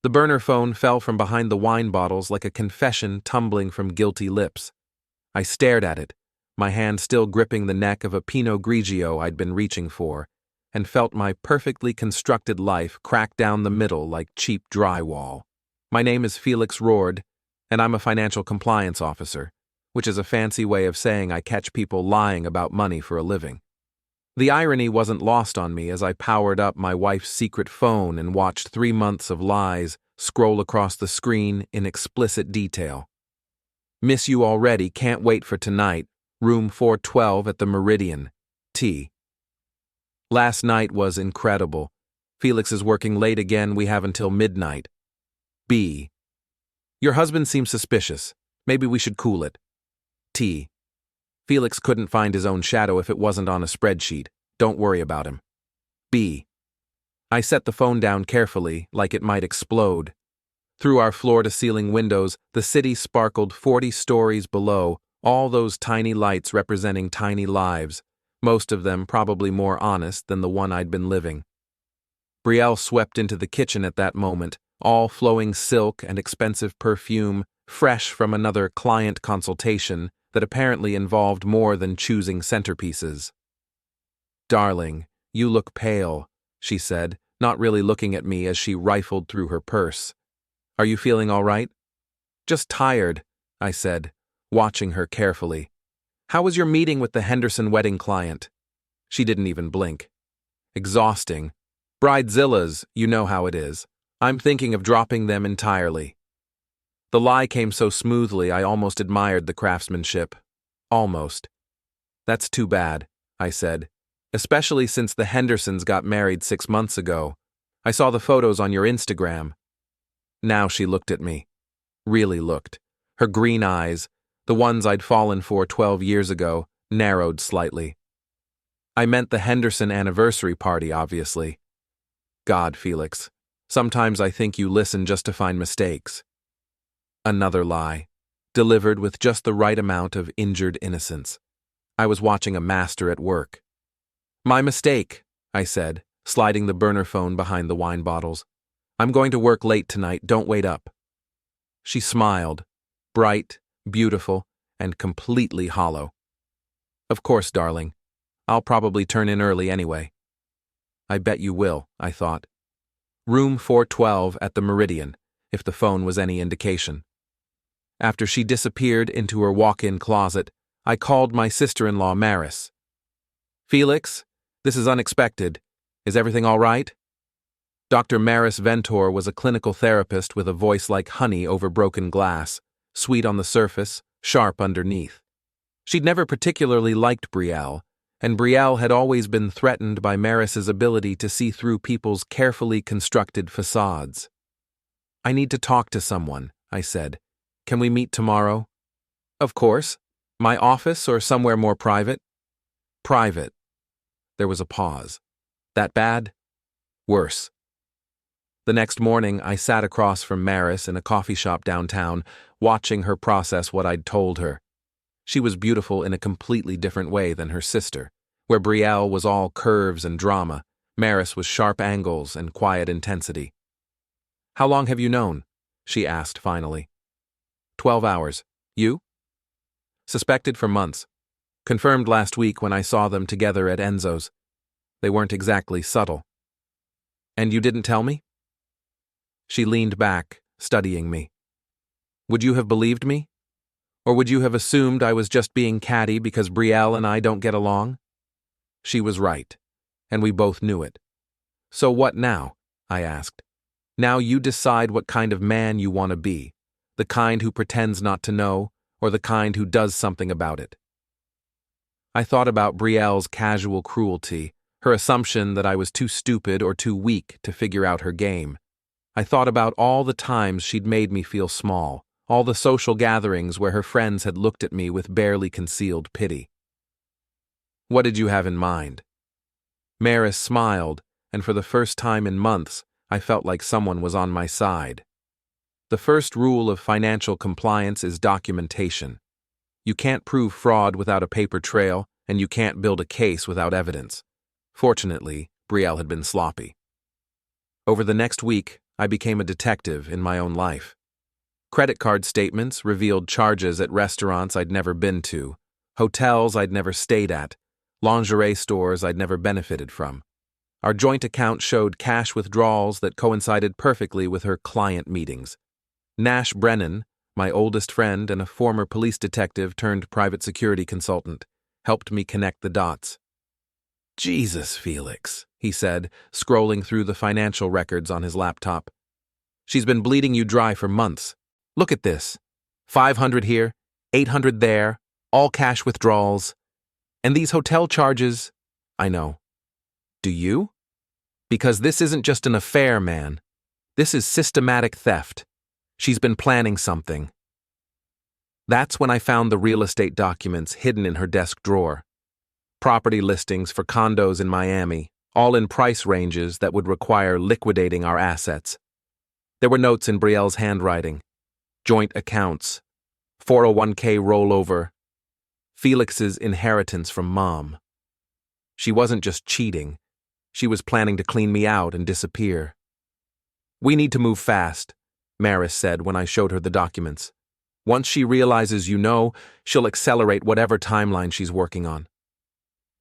The burner phone fell from behind the wine bottles like a confession tumbling from guilty lips. I stared at it, my hand still gripping the neck of a Pinot Grigio I'd been reaching for, and felt my perfectly constructed life crack down the middle like cheap drywall. My name is Felix Rourde, and I'm a financial compliance officer, which is a fancy way of saying I catch people lying about money for a living. The irony wasn't lost on me as I powered up my wife's secret phone and watched 3 months of lies scroll across the screen in explicit detail. Miss you already, can't wait for tonight, room 412 at the Meridian, T. Last night was incredible. Felix is working late again, we have until midnight. B. Your husband seems suspicious. Maybe we should cool it. T. Felix couldn't find his own shadow if it wasn't on a spreadsheet. Don't worry about him. B. I set the phone down carefully, like it might explode. Through our floor-to-ceiling windows, the city sparkled 40 stories below, all those tiny lights representing tiny lives, most of them probably more honest than the one I'd been living. Brielle swept into the kitchen at that moment, all flowing silk and expensive perfume, fresh from another client consultation that apparently involved more than choosing centerpieces. Darling, you look pale, she said, not really looking at me as she rifled through her purse. Are you feeling all right? Just tired, I said, watching her carefully. How was your meeting with the Henderson wedding client? She didn't even blink. Exhausting. Bridezillas, you know how it is. I'm thinking of dropping them entirely. The lie came so smoothly I almost admired the craftsmanship. Almost. That's too bad, I said, especially since the Hendersons got married 6 months ago. I saw the photos on your Instagram. Now she looked at me. Really looked. Her green eyes, the ones I'd fallen for 12 years ago, narrowed slightly. I meant the Henderson anniversary party, obviously. God, Felix. Sometimes I think you listen just to find mistakes. Another lie, delivered with just the right amount of injured innocence. I was watching a master at work. My mistake, I said, sliding the burner phone behind the wine bottles. I'm going to work late tonight, don't wait up. She smiled, bright, beautiful, and completely hollow. Of course, darling. I'll probably turn in early anyway. I bet you will, I thought. Room 412 at the Meridian, if the phone was any indication. After she disappeared into her walk-in closet, I called my sister-in-law Maris. Felix, this is unexpected. Is everything all right? Dr. Maris Ventor was a clinical therapist with a voice like honey over broken glass, sweet on the surface, sharp underneath. She'd never particularly liked Brielle, and Brielle had always been threatened by Maris's ability to see through people's carefully constructed facades. I need to talk to someone, I said. Can we meet tomorrow? Of course. My office or somewhere more private? Private. There was a pause. That bad? Worse. The next morning, I sat across from Maris in a coffee shop downtown, watching her process what I'd told her. She was beautiful in a completely different way than her sister, where Brielle was all curves and drama. Maris was sharp angles and quiet intensity. How long have you known? She asked finally. 12 hours. You? Suspected for months. Confirmed last week when I saw them together at Enzo's. They weren't exactly subtle. And you didn't tell me? She leaned back, studying me. Would you have believed me? Or would you have assumed I was just being catty because Brielle and I don't get along? She was right, and we both knew it. So what now? I asked. Now you decide what kind of man you want to be. The kind who pretends not to know, or the kind who does something about it. I thought about Brielle's casual cruelty, her assumption that I was too stupid or too weak to figure out her game. I thought about all the times she'd made me feel small, all the social gatherings where her friends had looked at me with barely concealed pity. What did you have in mind? Maris smiled, and for the first time in months, I felt like someone was on my side. The first rule of financial compliance is documentation. You can't prove fraud without a paper trail, and you can't build a case without evidence. Fortunately, Brielle had been sloppy. Over the next week, I became a detective in my own life. Credit card statements revealed charges at restaurants I'd never been to, hotels I'd never stayed at, lingerie stores I'd never benefited from. Our joint account showed cash withdrawals that coincided perfectly with her client meetings. Nash Brennan, my oldest friend and a former police detective turned private security consultant, helped me connect the dots. "Jesus, Felix," he said, scrolling through the financial records on his laptop. "She's been bleeding you dry for months. Look at this. 500 here, 800 there, all cash withdrawals. And these hotel charges, I know. Do you? Because this isn't just an affair, man. This is systematic theft. She's been planning something." That's when I found the real estate documents hidden in her desk drawer. Property listings for condos in Miami, all in price ranges that would require liquidating our assets. There were notes in Brielle's handwriting. Joint accounts, 401k rollover, Felix's inheritance from Mom. She wasn't just cheating. She was planning to clean me out and disappear. "We need to move fast," Maris said when I showed her the documents. "Once she realizes you know, she'll accelerate whatever timeline she's working on."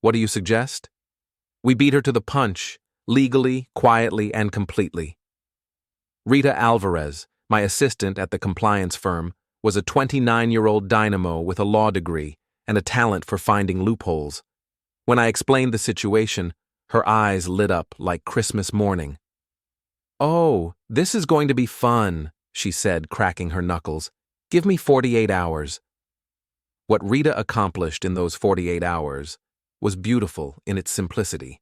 "What do you suggest?" "We beat her to the punch, legally, quietly, and completely." Rita Alvarez, my assistant at the compliance firm, was a 29-year-old dynamo with a law degree and a talent for finding loopholes. When I explained the situation, her eyes lit up like Christmas morning. "Oh, this is going to be fun," she said, cracking her knuckles. "Give me 48 hours. What Rita accomplished in those 48 hours was beautiful in its simplicity.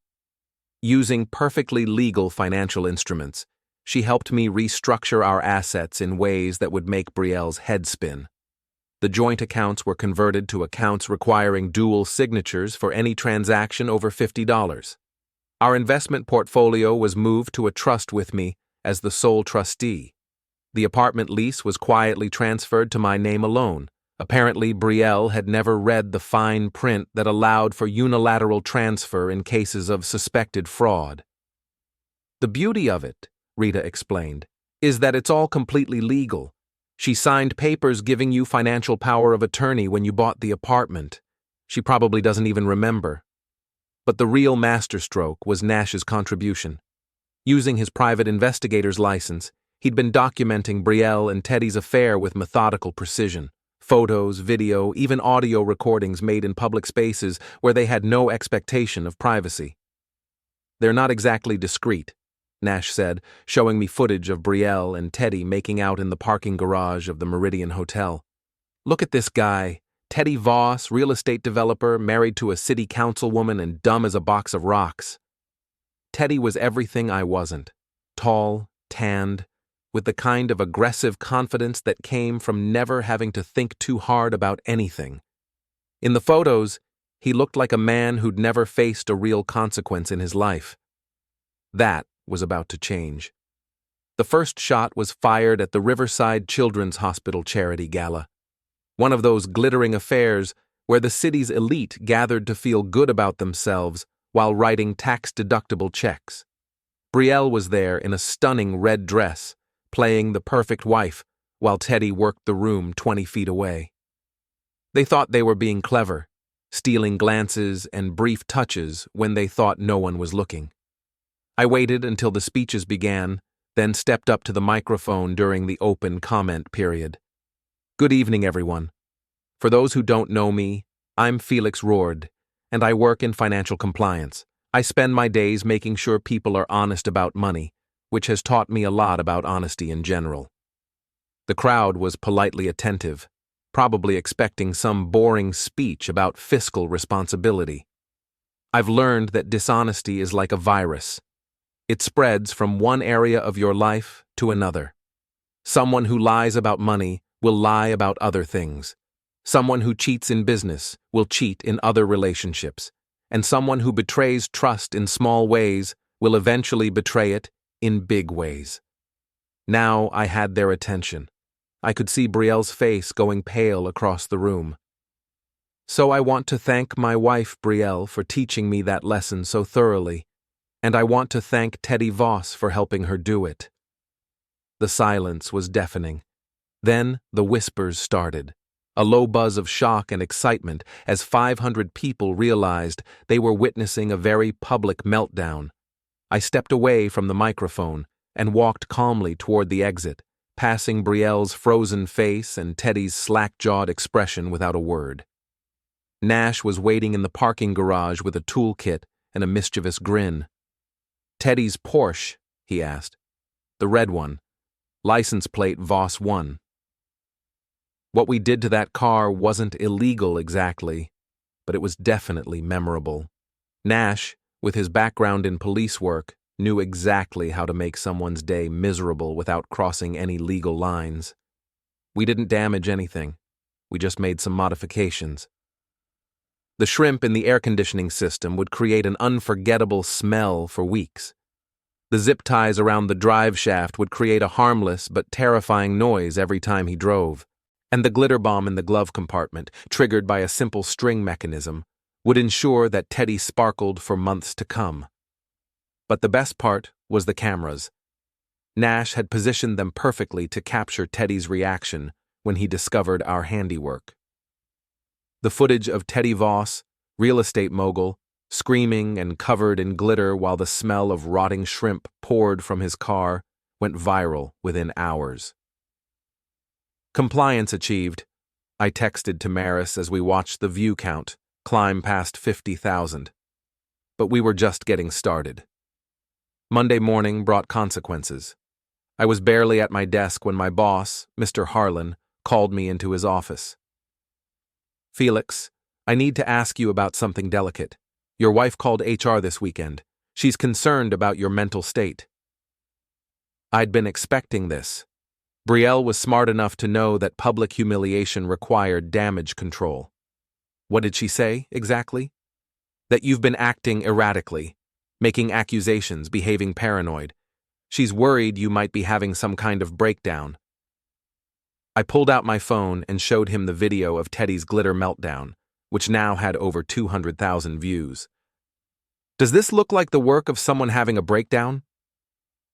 Using perfectly legal financial instruments, she helped me restructure our assets in ways that would make Brielle's head spin. The joint accounts were converted to accounts requiring dual signatures for any transaction over $50. Our investment portfolio was moved to a trust with me as the sole trustee. The apartment lease was quietly transferred to my name alone. Apparently, Brielle had never read the fine print that allowed for unilateral transfer in cases of suspected fraud. "The beauty of it," Rita explained, "is that it's all completely legal. She signed papers giving you financial power of attorney when you bought the apartment. She probably doesn't even remember. But the real masterstroke was Nash's contribution. Using his private investigator's license, he'd been documenting Brielle and Teddy's affair with methodical precision. Photos, video, even audio recordings made in public spaces where they had no expectation of privacy. "They're not exactly discreet," Nash said, showing me footage of Brielle and Teddy making out in the parking garage of the Meridian Hotel. "Look at this guy. Teddy Voss, real estate developer, married to a city councilwoman and dumb as a box of rocks." Teddy was everything I wasn't. Tall, tanned, with the kind of aggressive confidence that came from never having to think too hard about anything. In the photos, he looked like a man who'd never faced a real consequence in his life. That was about to change. The first shot was fired at the Riverside Children's Hospital charity gala. One of those glittering affairs where the city's elite gathered to feel good about themselves while writing tax-deductible checks. Brielle was there in a stunning red dress, playing the perfect wife, while Teddy worked the room 20 feet away. They thought they were being clever, stealing glances and brief touches when they thought no one was looking. I waited until the speeches began, then stepped up to the microphone during the open comment period. "Good evening, everyone. For those who don't know me, I'm Felix Rourde, and I work in financial compliance. I spend my days making sure people are honest about money, which has taught me a lot about honesty in general." The crowd was politely attentive, probably expecting some boring speech about fiscal responsibility. I've learned that dishonesty is like a virus. It spreads from one area of your life to another. Someone who lies about money will lie about other things. Someone who cheats in business will cheat in other relationships. And someone who betrays trust in small ways will eventually betray it in big ways. Now I had their attention. I could see Brielle's face going pale across the room. "So I want to thank my wife, Brielle, for teaching me that lesson so thoroughly, and I want to thank Teddy Voss for helping her do it. The silence was deafening. Then the whispers started, a low buzz of shock and excitement as 500 people realized they were witnessing a very public meltdown. I stepped away from the microphone and walked calmly toward the exit, passing Brielle's frozen face and Teddy's slack-jawed expression without a word. Nash was waiting in the parking garage with a toolkit and a mischievous grin. "Teddy's Porsche?" he asked. "The red one. License plate Voss 1. What we did to that car wasn't illegal exactly, but it was definitely memorable. Nash, with his background in police work, knew exactly how to make someone's day miserable without crossing any legal lines. We didn't damage anything. We just made some modifications. The shrimp in the air conditioning system would create an unforgettable smell for weeks. The zip ties around the drive shaft would create a harmless but terrifying noise every time he drove. And the glitter bomb in the glove compartment, triggered by a simple string mechanism, would ensure that Teddy sparkled for months to come. But the best part was the cameras. Nash had positioned them perfectly to capture Teddy's reaction when he discovered our handiwork. The footage of Teddy Voss, real estate mogul, screaming and covered in glitter while the smell of rotting shrimp poured from his car, went viral within hours. "Compliance achieved," I texted to Maris as we watched the view count climb past 50,000. But we were just getting started. Monday morning brought consequences. I was barely at my desk when my boss, Mr. Harlan, called me into his office. "Felix, I need to ask you about something delicate. Your wife called HR this weekend. She's concerned about your mental state." I'd been expecting this. Brielle was smart enough to know that public humiliation required damage control. What did she say, exactly? That you've been acting erratically, making accusations, behaving paranoid. She's worried you might be having some kind of breakdown. I pulled out my phone and showed him the video of Teddy's glitter meltdown, which now had over 200,000 views. "Does this look like the work of someone having a breakdown?"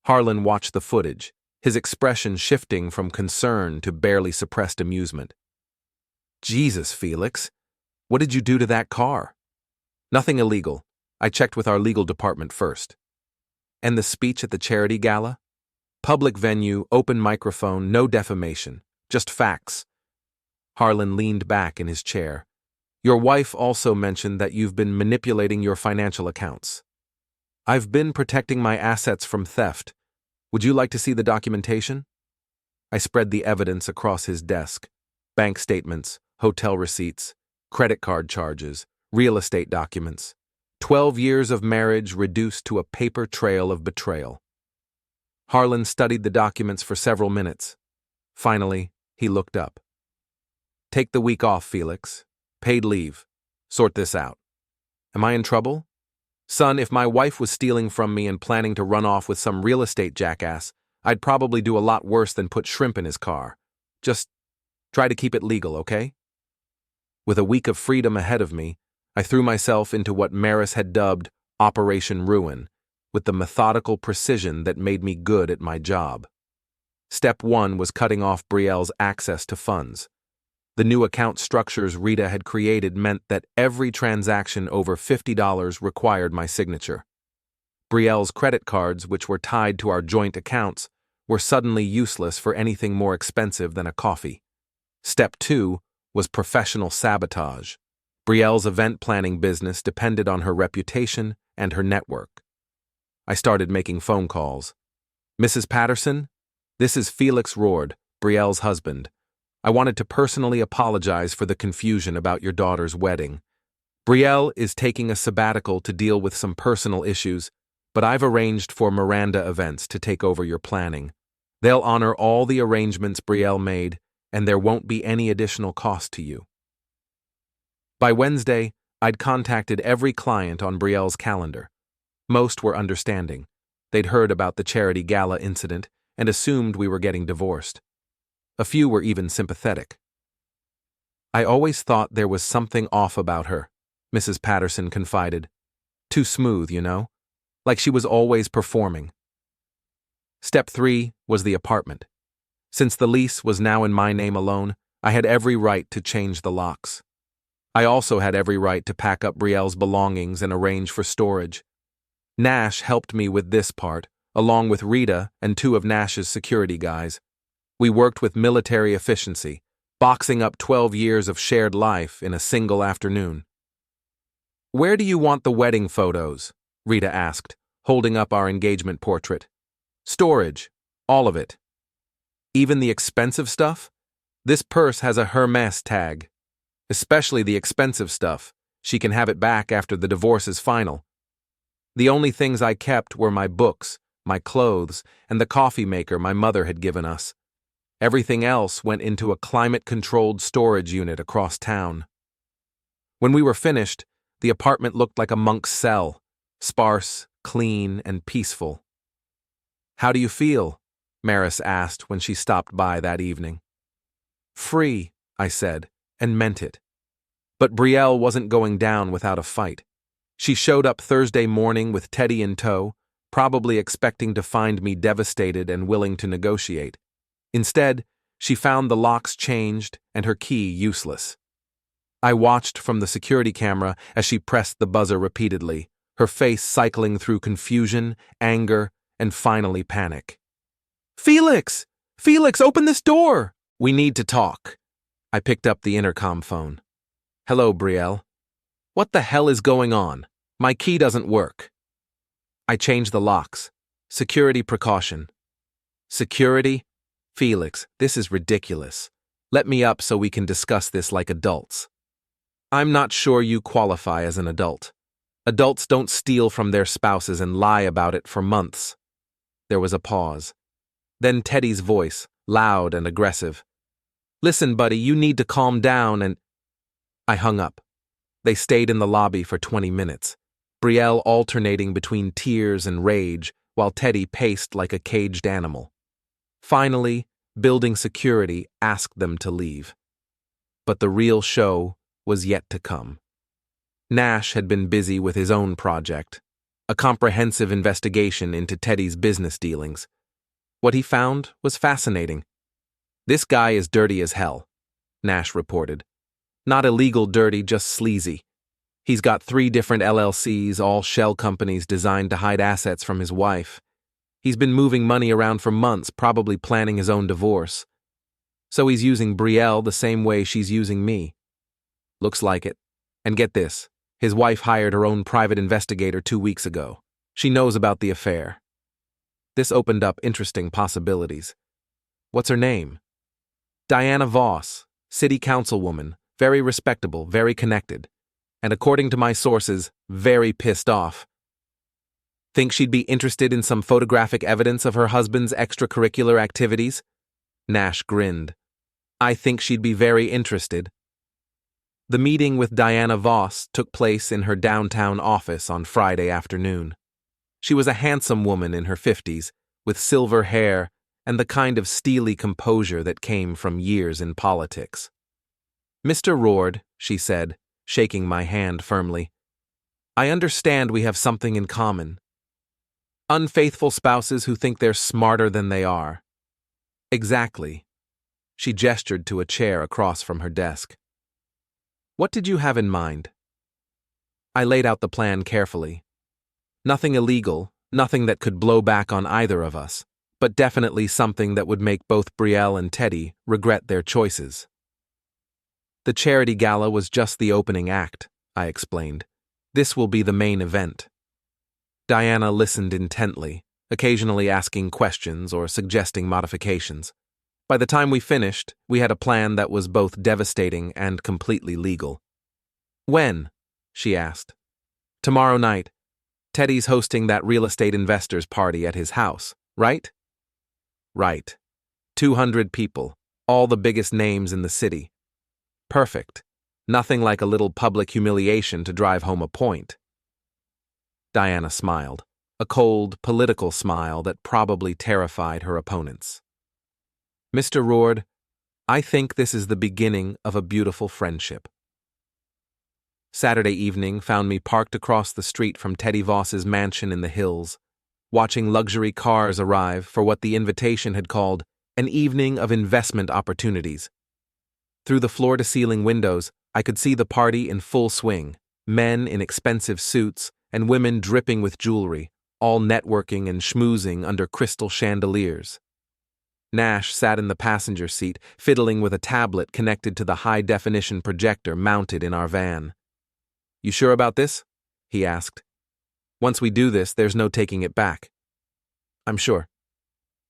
Harlan watched the footage, his expression shifting from concern to barely suppressed amusement. "Jesus, Felix, what did you do to that car?" "Nothing illegal. I checked with our legal department first." "And the speech at the charity gala?" "Public venue, open microphone, no defamation, just facts." Harlan leaned back in his chair. "Your wife also mentioned that you've been manipulating your financial accounts." "I've been protecting my assets from theft. Would you like to see the documentation?" I spread the evidence across his desk: bank statements, hotel receipts, credit card charges, real estate documents. 12 years of marriage reduced to a paper trail of betrayal. Harlan studied the documents for several minutes. Finally, he looked up. "Take the week off, Felix. Paid leave. Sort this out." "Am I in trouble?" "Son, if my wife was stealing from me and planning to run off with some real estate jackass, I'd probably do a lot worse than put shrimp in his car. Just try to keep it legal, okay?" With a week of freedom ahead of me, I threw myself into what Maris had dubbed Operation Ruin, with the methodical precision that made me good at my job. Step 1 was cutting off Brielle's access to funds. The new account structures Rita had created meant that every transaction over $50 required my signature. Brielle's credit cards, which were tied to our joint accounts, were suddenly useless for anything more expensive than a coffee. Step 2 was professional sabotage. Brielle's event planning business depended on her reputation and her network. I started making phone calls. "Mrs. Patterson, this is Felix Rourde, Brielle's husband. I wanted to personally apologize for the confusion about your daughter's wedding. Brielle is taking a sabbatical to deal with some personal issues, but I've arranged for Miranda Events to take over your planning. They'll honor all the arrangements Brielle made, and there won't be any additional cost to you." By Wednesday, I'd contacted every client on Brielle's calendar. Most were understanding. They'd heard about the charity gala incident and assumed we were getting divorced. A few were even sympathetic. "I always thought there was something off about her," Mrs. Patterson confided. "Too smooth, you know? Like she was always performing." Step 3 was the apartment. Since the lease was now in my name alone, I had every right to change the locks. I also had every right to pack up Brielle's belongings and arrange for storage. Nash helped me with this part, along with Rita and 2 of Nash's security guys. We worked with military efficiency, boxing up 12 years of shared life in a single afternoon. "Where do you want the wedding photos?" Rita asked, holding up our engagement portrait. "Storage. All of it." "Even the expensive stuff? This purse has a Hermes tag. Especially the expensive stuff. She can have it back after the divorce is final." The only things I kept were my books, my clothes, and the coffee maker my mother had given us. Everything else went into a climate-controlled storage unit across town. When we were finished, the apartment looked like a monk's cell, sparse, clean, and peaceful. "How do you feel?" Maris asked when she stopped by that evening. "Free," I said, and meant it. But Brielle wasn't going down without a fight. She showed up Thursday morning with Teddy in tow, probably expecting to find me devastated and willing to negotiate. Instead, she found the locks changed and her key useless. I watched from the security camera as she pressed the buzzer repeatedly, her face cycling through confusion, anger, and finally panic. "Felix! Felix, open this door! We need to talk." I picked up the intercom phone. "Hello, Brielle. What the hell is going on? My key doesn't work." "I changed the locks. Security precaution." "Security? Felix, this is ridiculous. Let me up so we can discuss this like adults." "I'm not sure you qualify as an adult. Adults don't steal from their spouses and lie about it for months." There was a pause. Then Teddy's voice, loud and aggressive. "Listen, buddy, you need to calm down and—" I hung up. They stayed in the lobby for 20 minutes, Brielle alternating between tears and rage while Teddy paced like a caged animal. Finally, building security asked them to leave. But the real show was yet to come. Nash had been busy with his own project, a comprehensive investigation into Teddy's business dealings. What he found was fascinating. "This guy is dirty as hell," Nash reported. "Not illegal dirty, just sleazy. He's got 3 different LLCs, all shell companies designed to hide assets from his wife. He's been moving money around for months, probably planning his own divorce. So he's using Brielle the same way she's using me. Looks like it. And get this, his wife hired her own private investigator 2 weeks ago. She knows about the affair." This opened up interesting possibilities. "What's her name?" "Diana Voss, city councilwoman, very respectable, very connected. And according to my sources, very pissed off. Think she'd be interested in some photographic evidence of her husband's extracurricular activities?" Nash grinned. "I think she'd be very interested." The meeting with Diana Voss took place in her downtown office on Friday afternoon. She was a handsome woman in her 50s, with silver hair and the kind of steely composure that came from years in politics. "Mr. Rourde," she said, shaking my hand firmly, "I understand we have something in common. Unfaithful spouses who think they're smarter than they are." "Exactly." She gestured to a chair across from her desk. "What did you have in mind?" I laid out the plan carefully. Nothing illegal, nothing that could blow back on either of us, but definitely something that would make both Brielle and Teddy regret their choices. "The charity gala was just the opening act," I explained. "This will be the main event." Diana listened intently, occasionally asking questions or suggesting modifications. By the time we finished, we had a plan that was both devastating and completely legal. "When?" she asked. "Tomorrow night. Teddy's hosting that real estate investors party at his house, right?" "Right. 200 people, all the biggest names in the city." "Perfect. Nothing like a little public humiliation to drive home a point." Diana smiled, a cold, political smile that probably terrified her opponents. "Mr. Rourde, I think this is the beginning of a beautiful friendship." Saturday evening found me parked across the street from Teddy Voss's mansion in the hills. watching luxury cars arrive for what the invitation had called an evening of investment opportunities. Through the floor-to-ceiling windows, I could see the party in full swing, men in expensive suits and women dripping with jewelry, all networking and schmoozing under crystal chandeliers. Nash sat in the passenger seat, fiddling with a tablet connected to the high-definition projector mounted in our van. "You sure about this?" he asked. "Once we do this, there's no taking it back." "I'm sure."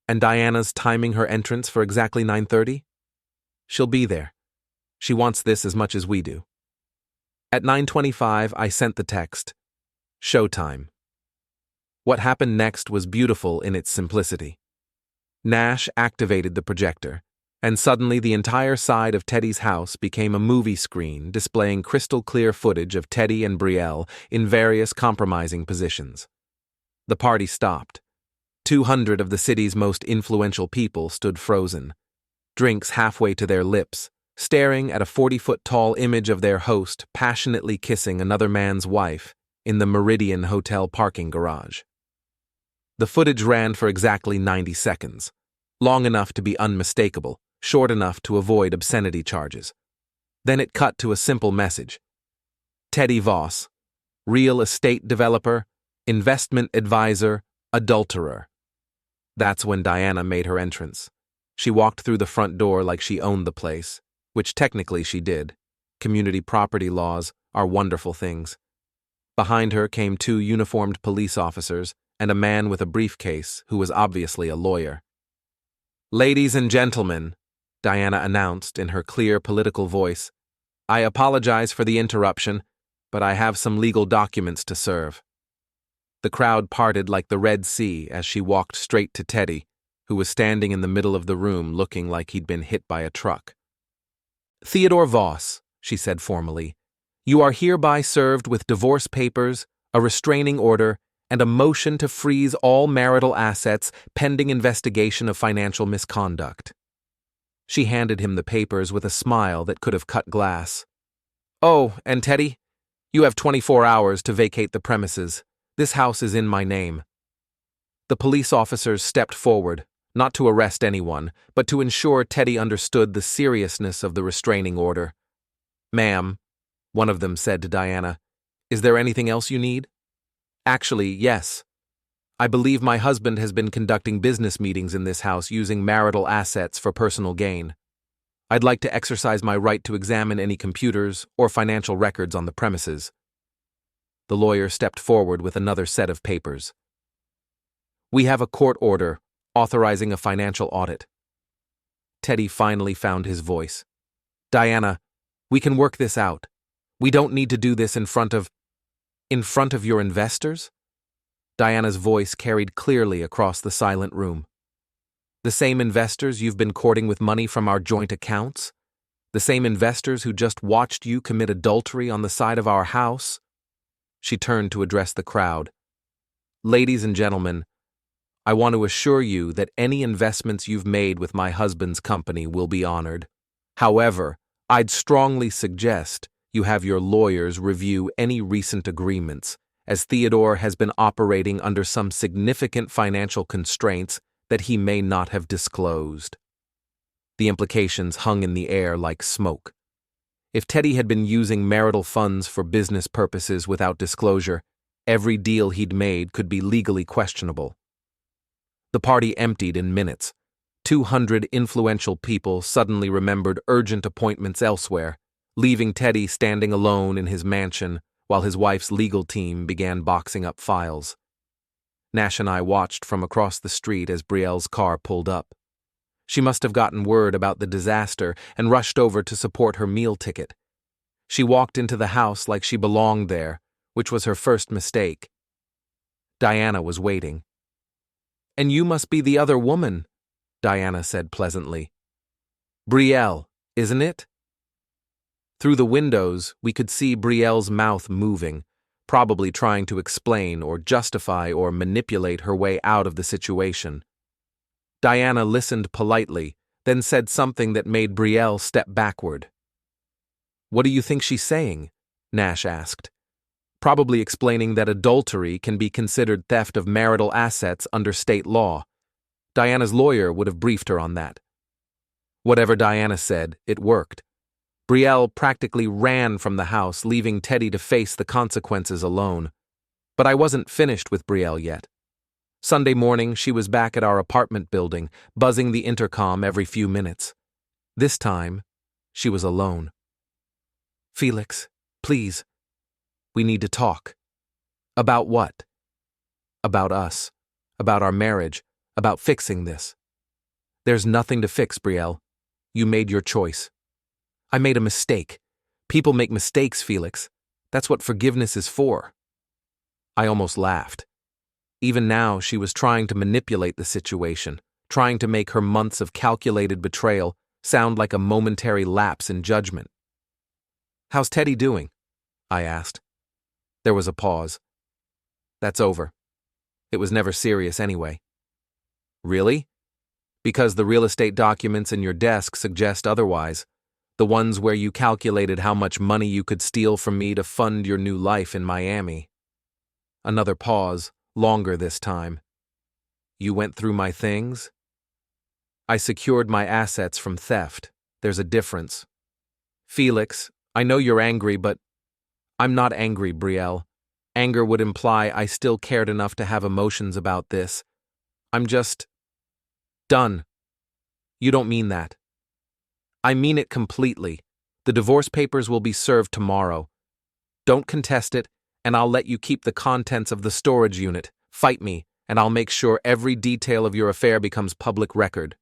"And Diana's timing her entrance for exactly 9:30? "She'll be there. She wants this as much as we do." At 9:25, I sent the text, "Showtime." What happened next was beautiful in its simplicity. Nash activated the projector, and suddenly the entire side of Teddy's house became a movie screen displaying crystal-clear footage of Teddy and Brielle in various compromising positions. The party stopped. 200 of the city's most influential people stood frozen, drinks halfway to their lips, staring at a 40-foot-tall image of their host passionately kissing another man's wife in the Meridian Hotel parking garage. The footage ran for exactly 90 seconds, long enough to be unmistakable, short enough to avoid obscenity charges. Then it cut to a simple message. Teddy Voss, real estate developer, investment advisor, adulterer. That's when Diana made her entrance. She walked through the front door like she owned the place, which technically she did. Community property laws are wonderful things. Behind her came 2 uniformed police officers and a man with a briefcase who was obviously a lawyer. "Ladies and gentlemen," Diana announced in her clear political voice, "I apologize for the interruption, but I have some legal documents to serve." The crowd parted like the Red Sea as she walked straight to Teddy, who was standing in the middle of the room looking like he'd been hit by a truck. "Theodore Voss," she said formally, "you are hereby served with divorce papers, a restraining order, and a motion to freeze all marital assets pending investigation of financial misconduct." She handed him the papers with a smile that could have cut glass. "Oh, and Teddy, you have 24 hours to vacate the premises. This house is in my name." The police officers stepped forward, not to arrest anyone, but to ensure Teddy understood the seriousness of the restraining order. "Ma'am," one of them said to Diana, "is there anything else you need?" "Actually, yes. I believe my husband has been conducting business meetings in this house using marital assets for personal gain. I'd like to exercise my right to examine any computers or financial records on the premises." The lawyer stepped forward with another set of papers. "We have a court order authorizing a financial audit." Teddy finally found his voice. "Diana, we can work this out. We don't need to do this in front of your investors?" Diana's voice carried clearly across the silent room. "The same investors you've been courting with money from our joint accounts? The same investors who just watched you commit adultery on the side of our house?" She turned to address the crowd. "Ladies and gentlemen, I want to assure you that any investments you've made with my husband's company will be honored. However, I'd strongly suggest you have your lawyers review any recent agreements, as Theodore has been operating under some significant financial constraints that he may not have disclosed." The implications hung in the air like smoke. If Teddy had been using marital funds for business purposes without disclosure, every deal he'd made could be legally questionable. The party emptied in minutes. 200 influential people suddenly remembered urgent appointments elsewhere, leaving Teddy standing alone in his mansion while his wife's legal team began boxing up files. Nash and I watched from across the street as Brielle's car pulled up. She must have gotten word about the disaster and rushed over to support her meal ticket. She walked into the house like she belonged there, which was her first mistake. Diana was waiting. "And you must be the other woman," Diana said pleasantly. "Brielle, isn't it?" Through the windows, we could see Brielle's mouth moving, probably trying to explain or justify or manipulate her way out of the situation. Diana listened politely, then said something that made Brielle step backward. "What do you think she's saying?" Nash asked. probably explaining that adultery can be considered theft of marital assets under state law. Diana's lawyer would have briefed her on that. Whatever Diana said, it worked. Brielle practically ran from the house, leaving Teddy to face the consequences alone. But I wasn't finished with Brielle yet. Sunday morning, she was back at our apartment building, buzzing the intercom every few minutes. This time, she was alone. "Felix, please. We need to talk." "About what?" "About us. About our marriage. About fixing this." "There's nothing to fix, Brielle. You made your choice." "I made a mistake. People make mistakes, Felix. That's what forgiveness is for." I almost laughed. Even now, she was trying to manipulate the situation, trying to make her months of calculated betrayal sound like a momentary lapse in judgment. "How's Teddy doing?" I asked. There was a pause. "That's over. It was never serious anyway." "Really?" "Because the real estate documents in your desk suggest otherwise. The ones where you calculated how much money you could steal from me to fund your new life in Miami." Another pause, longer this time. "You went through my things?" "I secured my assets from theft. There's a difference." "Felix, I know you're angry, but—" "I'm not angry, Brielle. Anger would imply I still cared enough to have emotions about this. I'm just done." "You don't mean that." "I mean it completely. The divorce papers will be served tomorrow. Don't contest it, and I'll let you keep the contents of the storage unit. Fight me, and I'll make sure every detail of your affair becomes public record."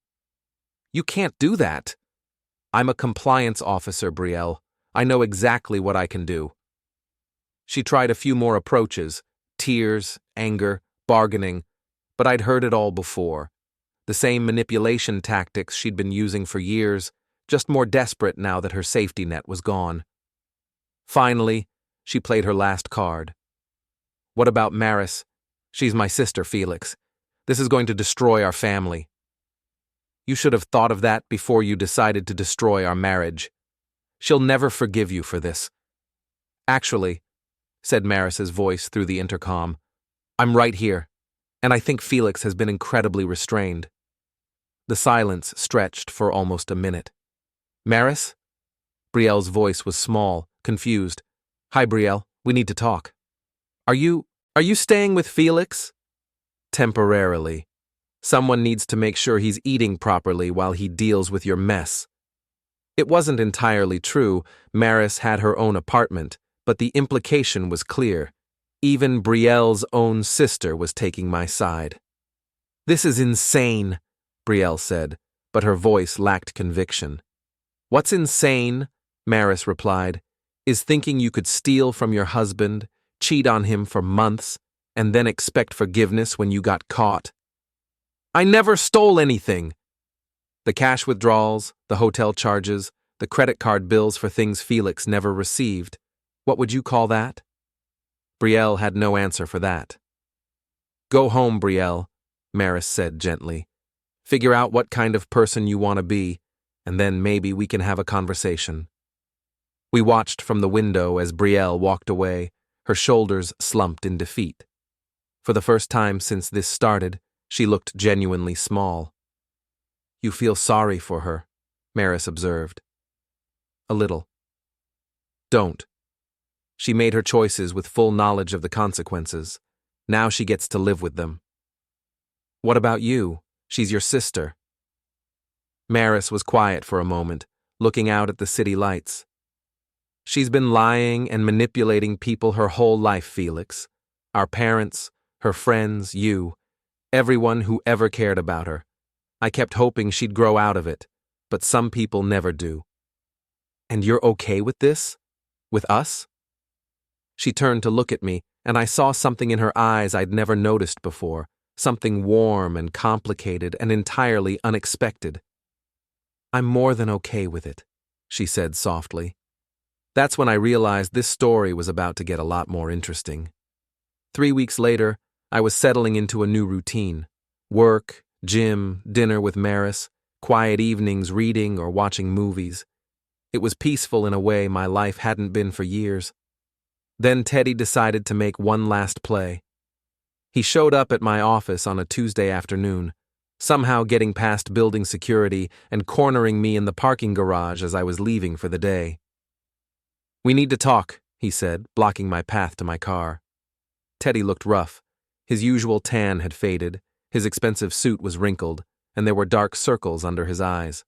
"You can't do that." "I'm a compliance officer, Brielle. I know exactly what I can do." She tried a few more approaches, tears, anger, bargaining, but I'd heard it all before. The same manipulation tactics she'd been using for years, just more desperate now that her safety net was gone. Finally, she played her last card. "What about Maris? She's my sister, Felix. This is going to destroy our family." "You should have thought of that before you decided to destroy our marriage. She'll never forgive you for this." "Actually," said Maris's voice through the intercom, "I'm right here, and I think Felix has been incredibly restrained." The silence stretched for almost a minute. "Maris?" Brielle's voice was small, confused. "Hi, Brielle. We need to talk." Are you staying with Felix?" "Temporarily. Someone needs to make sure he's eating properly while he deals with your mess." It wasn't entirely true. Maris had her own apartment, but the implication was clear. Even Brielle's own sister was taking my side. "This is insane," Brielle said, but her voice lacked conviction. "What's insane," Maris replied, "is thinking you could steal from your husband, cheat on him for months, and then expect forgiveness when you got caught." "I never stole anything." "The cash withdrawals, the hotel charges, the credit card bills for things Felix never received. What would you call that?" Brielle had no answer for that. "Go home, Brielle," Maris said gently. "Figure out what kind of person you want to be, and then maybe we can have a conversation." We watched from the window as Brielle walked away, her shoulders slumped in defeat. For the first time since this started, she looked genuinely small. "You feel sorry for her," Maris observed. "A little." "Don't. She made her choices with full knowledge of the consequences. Now she gets to live with them." "What about you? She's your sister." Maris was quiet for a moment, looking out at the city lights. "She's been lying and manipulating people her whole life, Felix. Our parents, her friends, you, everyone who ever cared about her. I kept hoping she'd grow out of it, but some people never do." "And you're okay with this? With us?" She turned to look at me, and I saw something in her eyes I'd never noticed before, something warm and complicated and entirely unexpected. "I'm more than okay with it," she said softly. That's when I realized this story was about to get a lot more interesting. 3 weeks later, I was settling into a new routine. Work, gym, dinner with Maris, quiet evenings reading or watching movies. It was peaceful in a way my life hadn't been for years. Then Teddy decided to make one last play. He showed up at my office on a Tuesday afternoon, somehow getting past building security and cornering me in the parking garage as I was leaving for the day. "We need to talk," he said, blocking my path to my car. Teddy looked rough. His usual tan had faded, his expensive suit was wrinkled, and there were dark circles under his eyes.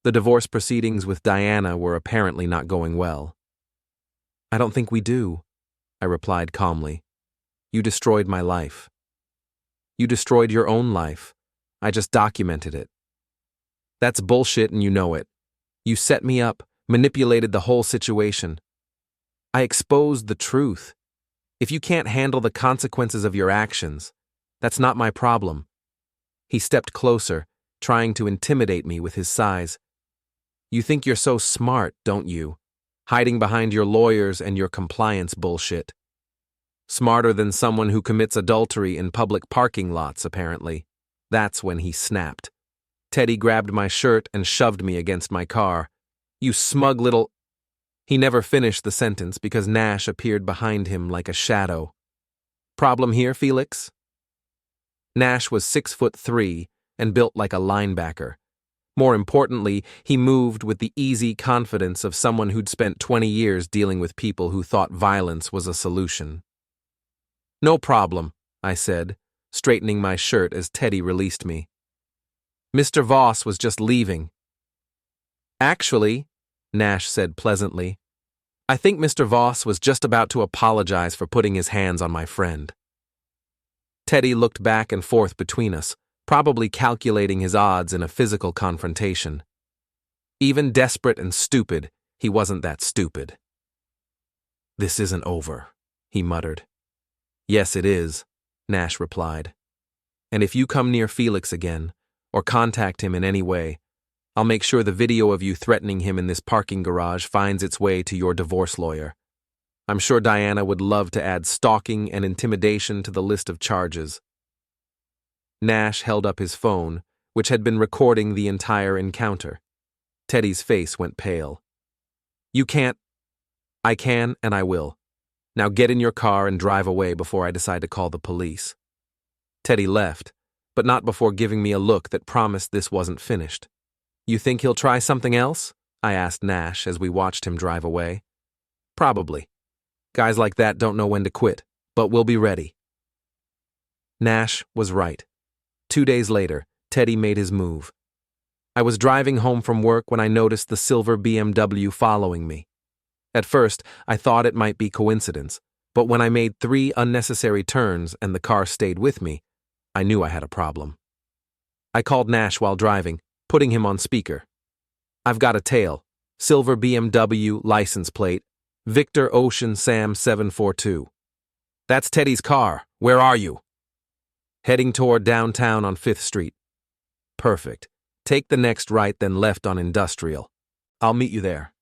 The divorce proceedings with Diana were apparently not going well. "I don't think we do," I replied calmly. "You destroyed my life." "You destroyed your own life. I just documented it." "That's bullshit and you know it. You set me up, manipulated the whole situation. I exposed the truth. If you can't handle the consequences of your actions, that's not my problem." He stepped closer, trying to intimidate me with his size. "You think you're so smart, don't you? Hiding behind your lawyers and your compliance bullshit. Smarter than someone who commits adultery in public parking lots, apparently." That's when he snapped. Teddy grabbed my shirt and shoved me against my car. "You smug little—" He never finished the sentence because Nash appeared behind him like a shadow. "Problem here, Felix?" Nash was 6'3" and built like a linebacker. More importantly, he moved with the easy confidence of someone who'd spent 20 years dealing with people who thought violence was a solution. "No problem," I said, straightening my shirt as Teddy released me. "Mr. Voss was just leaving." "Actually," Nash said pleasantly, "I think Mr. Voss was just about to apologize for putting his hands on my friend." Teddy looked back and forth between us, probably calculating his odds in a physical confrontation. Even desperate and stupid, he wasn't that stupid. "This isn't over," he muttered. "Yes, it is," Nash replied. "And if you come near Felix again, or contact him in any way, I'll make sure the video of you threatening him in this parking garage finds its way to your divorce lawyer. I'm sure Diana would love to add stalking and intimidation to the list of charges." Nash held up his phone, which had been recording the entire encounter. Teddy's face went pale. "You can't—" "I can and I will. Now get in your car and drive away before I decide to call the police." Teddy left, but not before giving me a look that promised this wasn't finished. "You think he'll try something else?" I asked Nash as we watched him drive away. "Probably. Guys like that don't know when to quit, but we'll be ready." Nash was right. 2 days later, Teddy made his move. I was driving home from work when I noticed the silver BMW following me. At first, I thought it might be coincidence, but when I made 3 unnecessary turns and the car stayed with me, I knew I had a problem. I called Nash while driving, putting him on speaker. "I've got a tail. Silver BMW, license plate, Victor Ocean Sam 742. That's Teddy's car. Where are you?" "Heading toward downtown on 5th Street. "Perfect. Take the next right, then left on Industrial. I'll meet you there."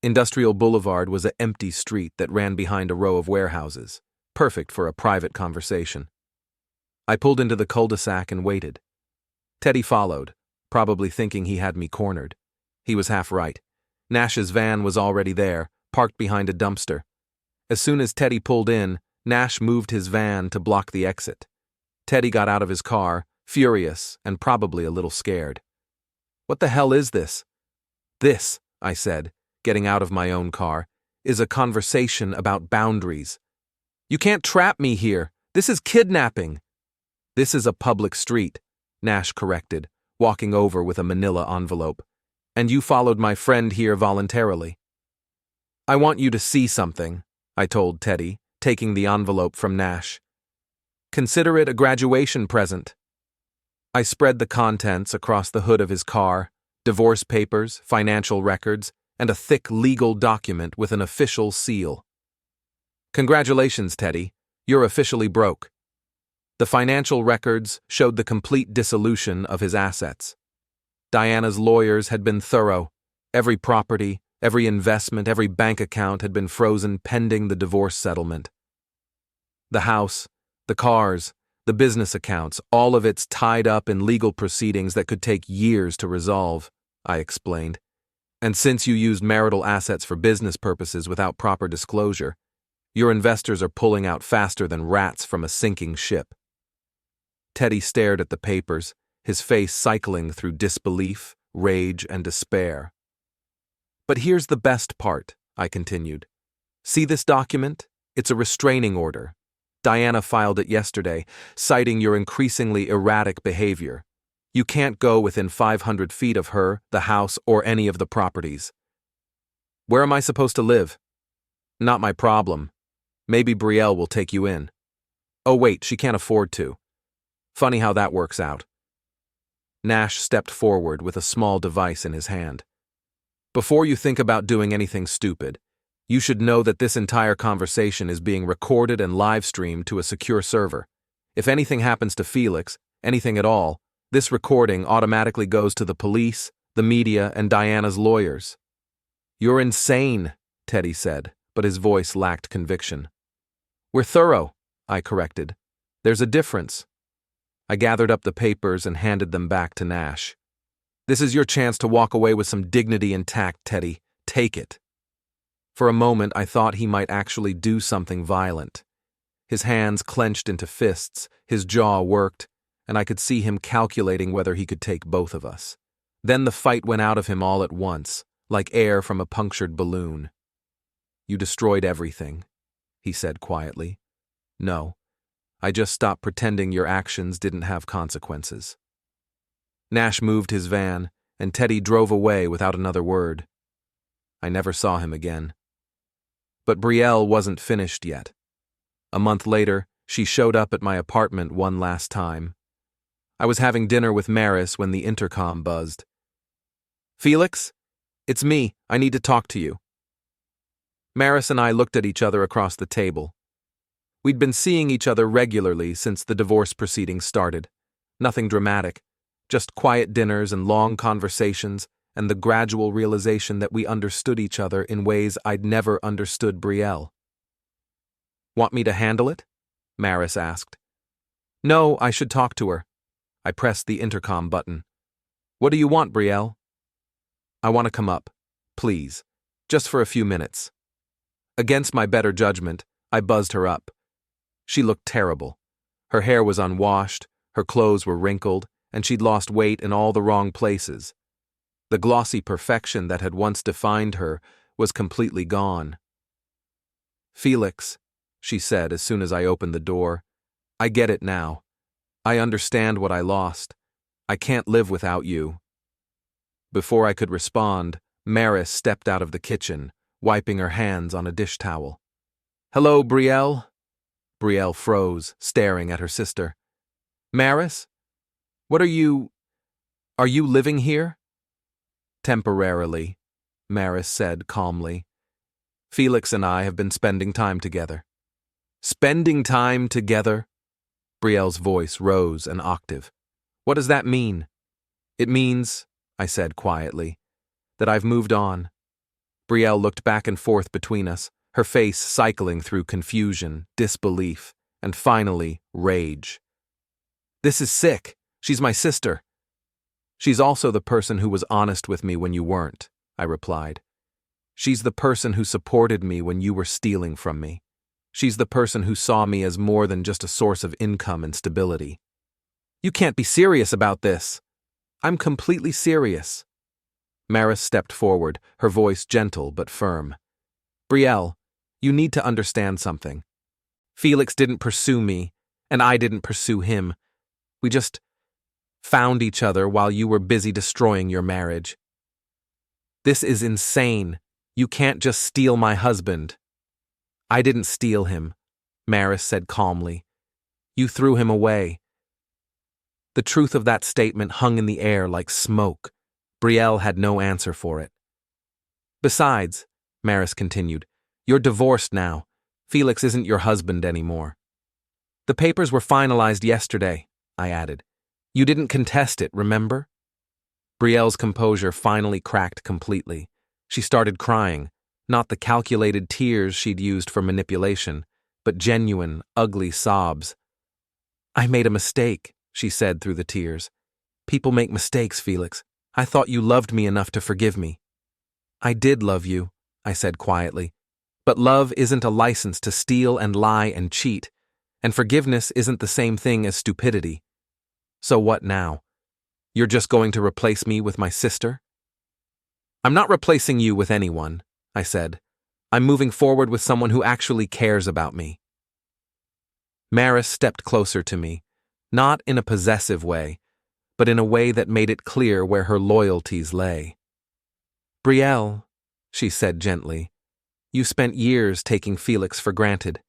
Industrial Boulevard was an empty street that ran behind a row of warehouses, perfect for a private conversation. I pulled into the cul-de-sac and waited. Teddy followed, probably thinking he had me cornered. He was half right. Nash's van was already there, parked behind a dumpster. As soon as Teddy pulled in, Nash moved his van to block the exit. Teddy got out of his car, furious and probably a little scared. "What the hell is this?" "This," I said, getting out of my own car, "is a conversation about boundaries. You can't trap me here. This is kidnapping." "This is a public street," Nash corrected, walking over with a manila envelope. "And you followed my friend here voluntarily." "I want you to see something," I told Teddy, taking the envelope from Nash. "Consider it a graduation present." I spread the contents across the hood of his car, divorce papers, financial records, and a thick legal document with an official seal. "Congratulations, Teddy. You're officially broke." The financial records showed the complete dissolution of his assets. Diana's lawyers had been thorough. Every property, every investment, every bank account had been frozen pending the divorce settlement. The house, the cars, the business accounts, all of it's tied up in legal proceedings that could take years to resolve, I explained. And since you used marital assets for business purposes without proper disclosure, your investors are pulling out faster than rats from a sinking ship. Teddy stared at the papers, his face cycling through disbelief, rage, and despair. But here's the best part, I continued. See this document? It's a restraining order. Diana filed it yesterday, citing your increasingly erratic behavior. You can't go within 500 feet of her, the house, or any of the properties. Where am I supposed to live? Not my problem. Maybe Brielle will take you in. Oh wait, she can't afford to. Funny how that works out. Nash stepped forward with a small device in his hand. Before you think about doing anything stupid, you should know that this entire conversation is being recorded and live-streamed to a secure server. If anything happens to Felix, anything at all, this recording automatically goes to the police, the media, and Diana's lawyers. You're insane, Teddy said, but his voice lacked conviction. We're thorough, I corrected. There's a difference. I gathered up the papers and handed them back to Nash. This is your chance to walk away with some dignity intact, Teddy. Take it. For a moment, I thought he might actually do something violent. His hands clenched into fists, his jaw worked, and I could see him calculating whether he could take both of us. Then the fight went out of him all at once, like air from a punctured balloon. You destroyed everything, he said quietly. No, I just stopped pretending your actions didn't have consequences. Nash moved his van, and Teddy drove away without another word. I never saw him again. But Brielle wasn't finished yet. A month later, she showed up at my apartment one last time. I was having dinner with Maris when the intercom buzzed. Felix? It's me. I need to talk to you. Maris and I looked at each other across the table. We'd been seeing each other regularly since the divorce proceedings started. Nothing dramatic, just quiet dinners and long conversations, and the gradual realization that we understood each other in ways I'd never understood Brielle. Want me to handle it? Maris asked. No, I should talk to her. I pressed the intercom button. What do you want, Brielle? I want to come up, please, just for a few minutes. Against my better judgment, I buzzed her up. She looked terrible. Her hair was unwashed, her clothes were wrinkled, and she'd lost weight in all the wrong places. The glossy perfection that had once defined her was completely gone. Felix, she said as soon as I opened the door, I get it now. I understand what I lost. I can't live without you. Before I could respond, Maris stepped out of the kitchen, wiping her hands on a dish towel. Hello, Brielle? Brielle froze, staring at her sister. Maris? What are you living here? Temporarily, Maris said calmly. Felix and I have been spending time together. Spending time together? Brielle's voice rose an octave. What does that mean? It means, I said quietly, that I've moved on. Brielle looked back and forth between us, her face cycling through confusion, disbelief, and finally, rage. This is sick. She's my sister. She's also the person who was honest with me when you weren't, I replied. She's the person who supported me when you were stealing from me. She's the person who saw me as more than just a source of income and stability. You can't be serious about this. I'm completely serious. Maris stepped forward, her voice gentle but firm. Brielle, you need to understand something. Felix didn't pursue me, and I didn't pursue him. We just found each other while you were busy destroying your marriage. This is insane. You can't just steal my husband. I didn't steal him, Maris said calmly. You threw him away. The truth of that statement hung in the air like smoke. Brielle had no answer for it. Besides, Maris continued, you're divorced now. Felix isn't your husband anymore. The papers were finalized yesterday, I added. You didn't contest it, remember? Brielle's composure finally cracked completely. She started crying, not the calculated tears she'd used for manipulation, but genuine, ugly sobs. I made a mistake, she said through the tears. People make mistakes, Felix. I thought you loved me enough to forgive me. I did love you, I said quietly. But love isn't a license to steal and lie and cheat, and forgiveness isn't the same thing as stupidity. So what now? You're just going to replace me with my sister? I'm not replacing you with anyone, I said. I'm moving forward with someone who actually cares about me. Maris stepped closer to me, not in a possessive way, but in a way that made it clear where her loyalties lay. Brielle, she said gently, you spent years taking Felix for granted.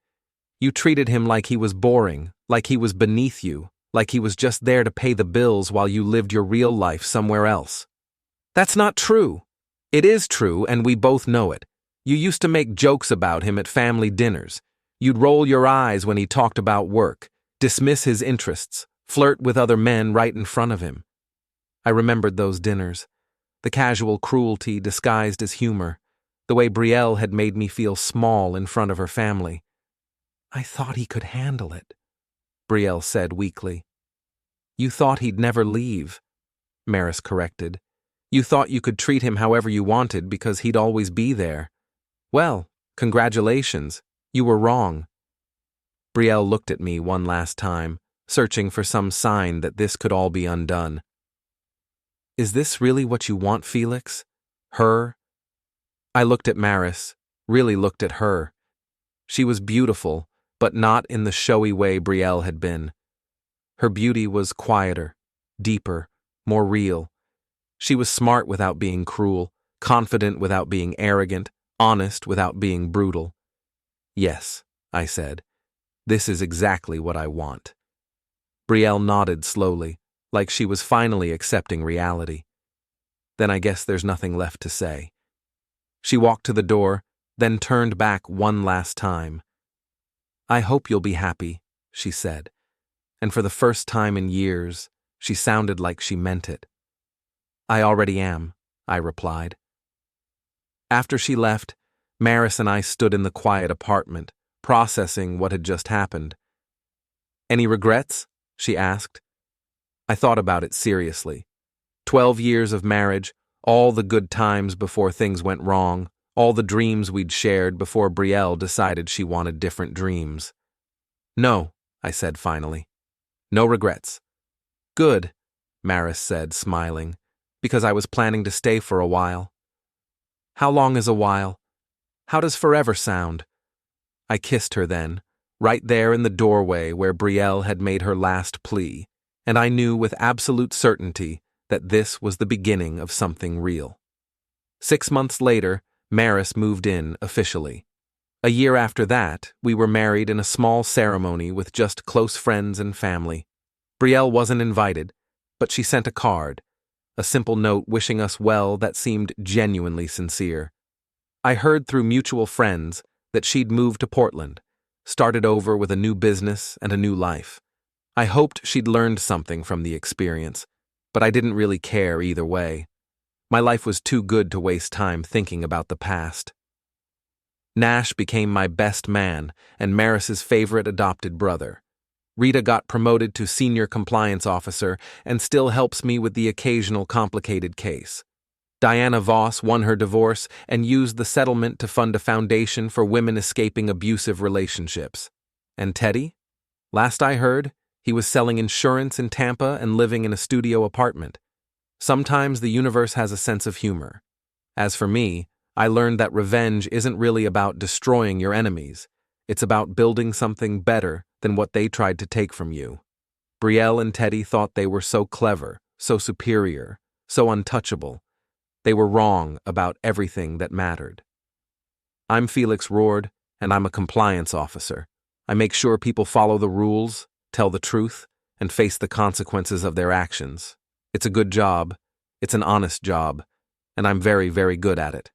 You treated him like he was boring, like he was beneath you, like he was just there to pay the bills while you lived your real life somewhere else. That's not true. It is true, and we both know it. You used to make jokes about him at family dinners. You'd roll your eyes when he talked about work, dismiss his interests, flirt with other men right in front of him. I remembered those dinners, the casual cruelty disguised as humor, the way Brielle had made me feel small in front of her family. I thought he could handle it, Brielle said weakly. You thought he'd never leave, Maris corrected. You thought you could treat him however you wanted because he'd always be there. Well, congratulations, you were wrong. Brielle looked at me one last time, searching for some sign that this could all be undone. Is this really what you want, Felix? Her? I looked at Maris, really looked at her. She was beautiful, but not in the showy way Brielle had been. Her beauty was quieter, deeper, more real. She was smart without being cruel, confident without being arrogant, honest without being brutal. Yes, I said, this is exactly what I want. Brielle nodded slowly, like she was finally accepting reality. Then I guess there's nothing left to say. She walked to the door, then turned back one last time. I hope you'll be happy, she said, and for the first time in years, she sounded like she meant it. I already am, I replied. After she left, Maris and I stood in the quiet apartment, processing what had just happened. Any regrets? She asked. I thought about it seriously. 12 years of marriage, all the good times before things went wrong, all the dreams we'd shared before Brielle decided she wanted different dreams. No, I said finally. No regrets. Good, Maris said, smiling, because I was planning to stay for a while. How long is a while? How does forever sound? I kissed her then, right there in the doorway where Brielle had made her last plea, and I knew with absolute certainty that this was the beginning of something real. 6 months later, Maris moved in officially. A year after that, we were married in a small ceremony with just close friends and family. Brielle wasn't invited, but she sent a card, a simple note wishing us well that seemed genuinely sincere. I heard through mutual friends that she'd moved to Portland, started over with a new business and a new life. I hoped she'd learned something from the experience, but I didn't really care either way. My life was too good to waste time thinking about the past. Nash became my best man and Maris's favorite adopted brother. Rita got promoted to senior compliance officer and still helps me with the occasional complicated case. Diana Voss won her divorce and used the settlement to fund a foundation for women escaping abusive relationships. And Teddy? Last I heard, he was selling insurance in Tampa and living in a studio apartment. Sometimes the universe has a sense of humor. As for me, I learned that revenge isn't really about destroying your enemies. It's about building something better than what they tried to take from you. Brielle and Teddy thought they were so clever, so superior, so untouchable. They were wrong about everything that mattered. I'm Felix Rourde, and I'm a compliance officer. I make sure people follow the rules, tell the truth, and face the consequences of their actions. It's a good job, it's an honest job, and I'm very, very good at it.